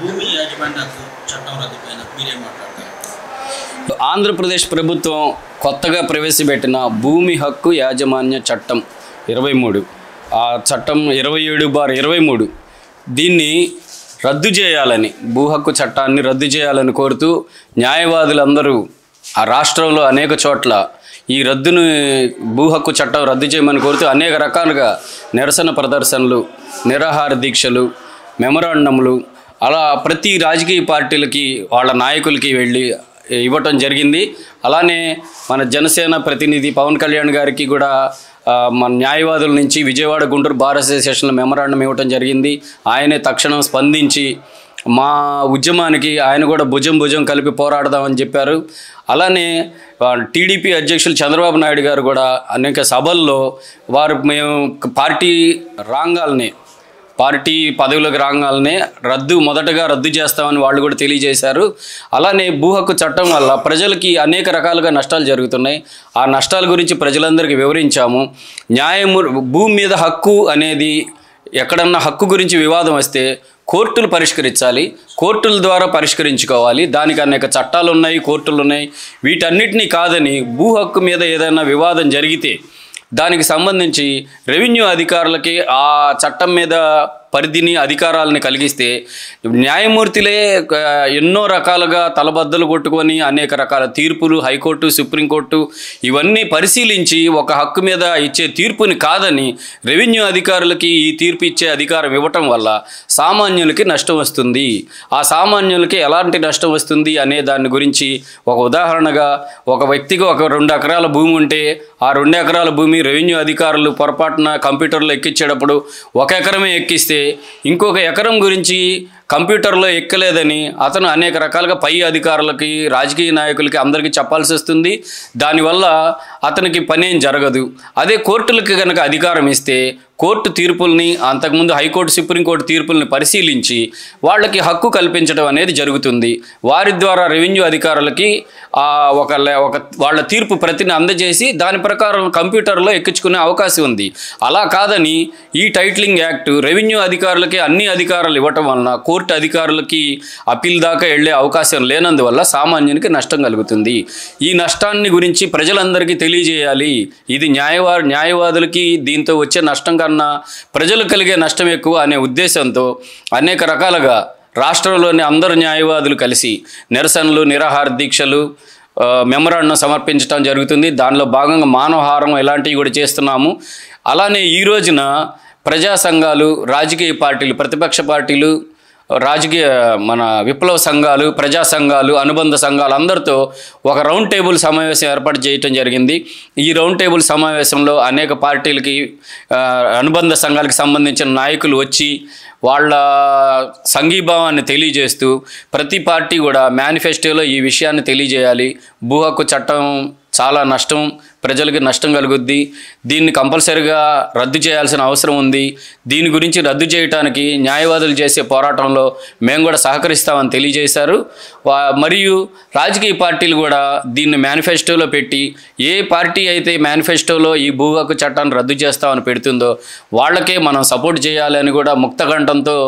భూమి యాజమాన్య హక్కు చట్టం రద్దుపైన మీరేం మాట్లాడతారు? ఆంధ్రప్రదేశ్ ప్రభుత్వం కొత్తగా ప్రవేశపెట్టిన భూమి హక్కు యాజమాన్య చట్టం 23, ఆ చట్టం 27/23 దీన్ని రద్దు చేయాలని, భూ హక్కు చట్టాన్ని రద్దు చేయాలని కోరుతూ న్యాయవాదులందరూ ఆ రాష్ట్రంలో అనేక చోట్ల ఈ రద్దును, భూ హక్కు చట్టం రద్దు చేయమని కోరుతూ అనేక రకాలుగా నిరసన ప్రదర్శనలు, నిరాహార దీక్షలు, మెమరాండంలు అలా ప్రతి రాజకీయ పార్టీలకి వాళ్ళ నాయకులకి వెళ్ళి ఇవ్వటం జరిగింది. అలానే మన జనసేన ప్రతినిధి పవన్ కళ్యాణ్ గారికి కూడా మన న్యాయవాదుల నుంచి విజయవాడ గుంటూరు బార్ అసోసియేషన్లో మెమరాండం ఇవ్వటం జరిగింది. ఆయనే తక్షణం స్పందించి మా ఉద్యమానికి ఆయన కూడా భుజం కలిపి పోరాడదామని చెప్పారు. అలానే టీడీపీ అధ్యక్షులు చంద్రబాబు నాయుడు గారు కూడా అనేక సభల్లో వారు మేము పార్టీ పదవులకు రాగానే మొదటగా రద్దు చేస్తామని వాళ్ళు కూడా తెలియజేశారు. అలానే భూ హక్కు చట్టం వల్ల ప్రజలకి అనేక రకాలుగా నష్టాలు జరుగుతున్నాయి. ఆ నష్టాల గురించి ప్రజలందరికీ వివరించాము. భూమి మీద హక్కు అనేది ఎక్కడన్నా హక్కు గురించి వివాదం వస్తే కోర్టులు పరిష్కరించాలి, కోర్టుల ద్వారా పరిష్కరించుకోవాలి. దానికి అనేక చట్టాలు ఉన్నాయి, కోర్టులు ఉన్నాయి. వీటన్నిటినీ కాదని భూ హక్కు మీద ఏదైనా వివాదం జరిగితే దానికి సంబంధించి రెవెన్యూ అధికారులకి ఆ చట్టం మీద పరిధిని, అధికారాలని కలిగిస్తే న్యాయమూర్తులే ఎన్నో రకాలుగా తలబద్దలు కొట్టుకొని అనేక రకాల తీర్పులు, హైకోర్టు, సుప్రీంకోర్టు ఇవన్నీ పరిశీలించి ఒక హక్కు మీద ఇచ్చే తీర్పుని కాదని రెవెన్యూ అధికారులకి ఈ తీర్పు ఇచ్చే అధికారం ఇవ్వటం వల్ల సామాన్యులకి నష్టం వస్తుంది. ఆ సామాన్యులకి ఎలాంటి నష్టం వస్తుంది అనే దాని గురించి ఒక ఉదాహరణగా, ఒక వ్యక్తికి ఒక 2 ఎకరాల భూమి ఉంటే ఆ 2 ఎకరాల భూమి రెవెన్యూ అధికారులు పొరపాటున కంప్యూటర్లో ఎక్కించేటప్పుడు 1 ఎకరమే ఎక్కిస్తే ఇంకొక ఎకరం గురించి కంప్యూటర్లో ఎక్కలేదని అతను అనేక రకాలుగా పై అధికారులకి, రాజకీయ నాయకులకి అందరికీ చెప్పాల్సి వస్తుంది. దానివల్ల అతనికి పనేం జరగదు. అదే కోర్టులకి కనుక అధికారం ఇస్తే కోర్టు తీర్పుల్ని, అంతకుముందు హైకోర్టు, సుప్రీంకోర్టు తీర్పుల్ని పరిశీలించి వాళ్ళకి హక్కు కల్పించడం అనేది జరుగుతుంది. వారి ద్వారా రెవెన్యూ అధికారులకి వాళ్ళ తీర్పు ప్రతిని అందజేసి దాని ప్రకారం కంప్యూటర్లో ఎక్కించుకునే అవకాశం ఉంది. అలా కాదని ఈ టైటిలింగ్ యాక్ట్ రెవెన్యూ అధికారులకి అన్ని అధికారాలు ఇవ్వటం వలన కోర్టు అధికారులకి అప్పీల్ దాకా వెళ్ళే అవకాశం లేనందువల్ల సామాన్యునికి నష్టం కలుగుతుంది. ఈ నష్టాన్ని గురించి ప్రజలందరికీ తెలియజేయాలి. ఇది న్యాయవాదులకి దీంతో వచ్చే నష్టం కన్నా ప్రజలు కలిగే నష్టం ఎక్కువ అనే ఉద్దేశంతో అనేక రకాలుగా రాష్ట్రంలోని అందరు న్యాయవాదులు కలిసి నిరసనలు, నిరాహార దీక్షలు, మెమరాండం సమర్పించడం జరుగుతుంది. దానిలో భాగంగా మానవహారం ఇలాంటివి కూడా చేస్తున్నాము. అలానే ఈ రోజున ప్రజా సంఘాలు, రాజకీయ పార్టీలు, ప్రతిపక్ష పార్టీలు, మన విప్లవ సంఘాలు, ప్రజా సంఘాలు, అనుబంధ సంఘాలు అందరితో ఒక రౌండ్ టేబుల్ సమావేశం ఏర్పాటు చేయటం జరిగింది. ఈ రౌండ్ టేబుల్ సమావేశంలో అనేక పార్టీలకి, అనుబంధ సంఘాలకు సంబంధించిన నాయకులు వచ్చి వాళ్ళ సంఘీభావాన్ని తెలియజేస్తూ ప్రతి పార్టీ కూడా మేనిఫెస్టోలో ఈ విషయాన్ని తెలియజేయాలి. భూ హక్కు చట్టం చాలా నష్టం, ప్రజలకి నష్టం కలుగుద్ది, దీన్ని కంపల్సరిగా రద్దు చేయాల్సిన అవసరం ఉంది. దీని గురించి రద్దు చేయడానికి న్యాయవాదులు చేసే పోరాటంలో మేము కూడా సహకరిస్తామని తెలియజేశారు. మరియు రాజకీయ పార్టీలు కూడా దీన్ని మేనిఫెస్టోలో పెట్టి, ఏ పార్టీ అయితే మేనిఫెస్టోలో ఈ భూ హక్కు చట్టాన్ని రద్దు చేస్తామని పెడుతుందో వాళ్ళకే మనం సపోర్ట్ చేయాలని కూడా ముక్తకంఠంతో